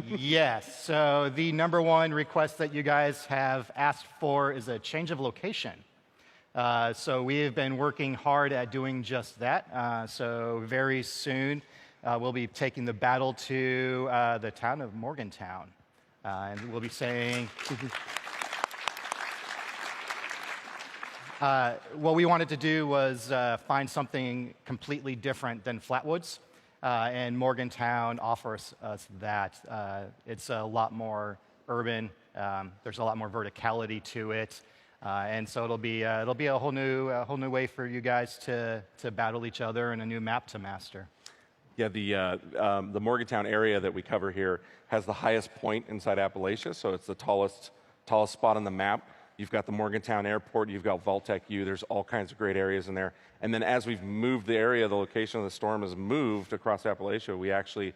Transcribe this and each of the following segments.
Yes. So the #1 request that you guys have asked for is a change of location. So we have been working hard at doing just that. So very soon, we'll be taking the battle to the town of Morgantown. And we'll be saying... what we wanted to do was find something completely different than Flatwoods. And Morgantown offers us that. It's a lot more urban. There's a lot more verticality to it. And so it'll be a whole new way for you guys to battle each other and a new map to master. Yeah, the Morgantown area that we cover here has the highest point inside Appalachia, so it's the tallest spot on the map. You've got the Morgantown Airport, you've got Vault-Tec U, there's all kinds of great areas in there. And then as we've moved the area, the location of the storm has moved across Appalachia, we actually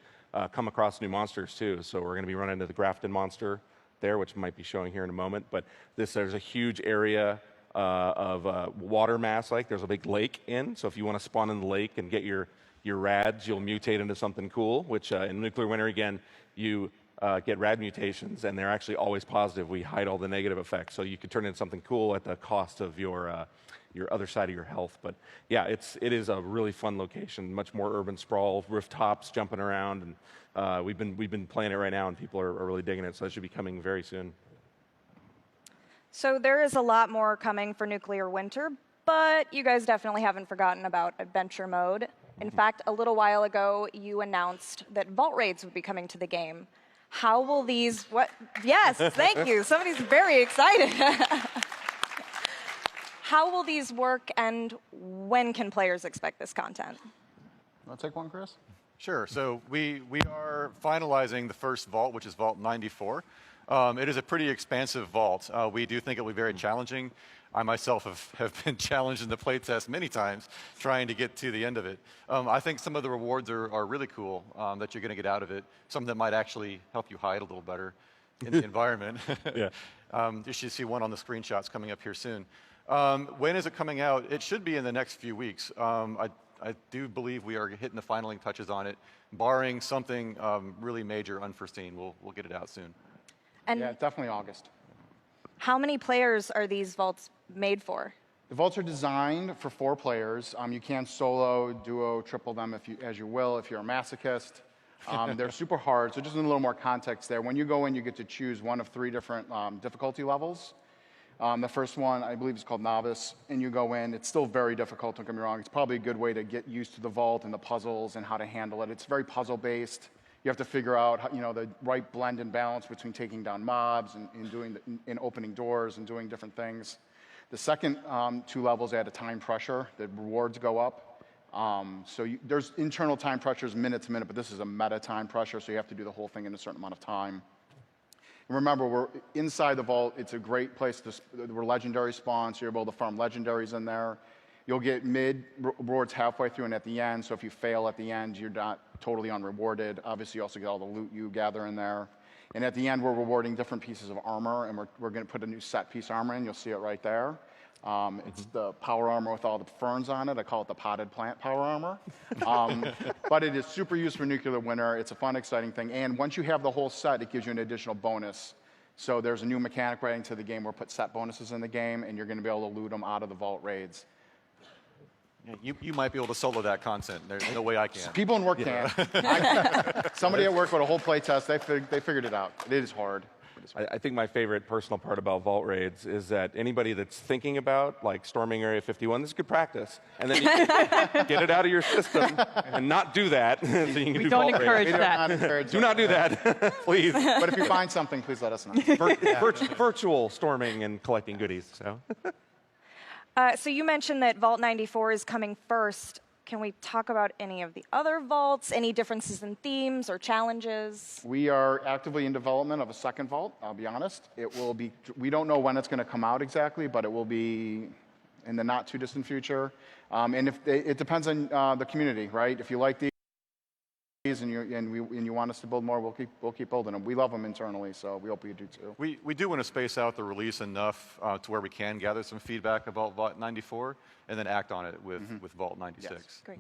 come across new monsters too. So we're gonna be running into the Grafton monster there, which might be showing here in a moment. But there's a huge area of water mass, there's a big lake in. So if you wanna spawn in the lake and get your rads, you'll mutate into something cool, which in Nuclear Winter, again, you get rad mutations, and they're actually always positive. We hide all the negative effects, so you can turn into something cool at the cost of your other side of your health. But yeah, it is a really fun location, much more urban sprawl, rooftops, jumping around, and we've been playing it right now, and people are really digging it. So that should be coming very soon. So there is a lot more coming for Nuclear Winter, but you guys definitely haven't forgotten about Adventure Mode. In fact, a little while ago, you announced that Vault Raids would be coming to the game. How will these, yes, thank you. Somebody's very excited. How will these work, and when can players expect this content? Want to take one, Chris? Sure. So we are finalizing the first vault, which is Vault 94. It is a pretty expansive vault. We do think it will be very challenging. I myself have been challenged in the playtest many times trying to get to the end of it. I think some of the rewards are really cool that you're going to get out of it. Some that might actually help you hide a little better in the environment. Yeah. You should see one on the screenshots coming up here soon. When is it coming out? It should be in the next few weeks. I do believe we are hitting the finaling touches on it. Barring something really major, unforeseen, we'll get it out soon. And Yeah, definitely August. how many players are these vaults made for? The vaults are designed for 4 players. You can solo, duo, triple them as you will if you're a masochist. They're super hard, so just a little more context there. When you go in, you get to choose one of 3 different difficulty levels. The first one, I believe, is called Novice, and you go in. It's still very difficult, don't get me wrong. It's probably a good way to get used to the vault and the puzzles and how to handle it. It's very puzzle-based. You have to figure out how, the right blend and balance between taking down mobs and opening doors and doing different things. The second 2 levels add a time pressure. The rewards go up. There's internal time pressures minute to minute, but this is a meta time pressure, so you have to do the whole thing in a certain amount of time. And remember, we're inside the vault. It's a great place we're legendary spawn, so you're able to farm legendaries in there. You'll get mid rewards halfway through and at the end, so if you fail at the end, you're not totally unrewarded. Obviously, you also get all the loot you gather in there. And at the end, we're rewarding different pieces of armor, and we're going to put a new set piece armor in. You'll see it right there. It's the power armor with all the ferns on it. I call it the potted plant power armor. But it is super used for Nuclear Winter. It's a fun, exciting thing. And once you have the whole set, it gives you an additional bonus. So there's a new mechanic right into the game where we put set bonuses in the game, and you're going to be able to loot them out of the vault raids. You might be able to solo that content. There's no way I can. People in work can. Somebody at work with a whole play test, they figured it out. It is hard. I think my favorite personal part about Vault Raids is that anybody that's thinking about storming Area 51, this is good practice. And then you get it out of your system and not do that. So you can do don't Vault encourage Raids. that. Do not do that, please. But if you find something, please let us know. Virtual storming and collecting goodies. So you mentioned that Vault 94 is coming first. Can we talk about any of the other vaults? Any differences in themes or challenges? We are actively in development of a second vault, I'll be honest. We don't know when it's going to come out exactly, but it will be in the not too distant future. And it depends on the community, right? If you like these and you want us to build more, we'll keep building them. We love them internally, so we hope you do too. We do want to space out the release enough to where we can gather some feedback about Vault 94 and then act on it with Vault 96. Yes. Great.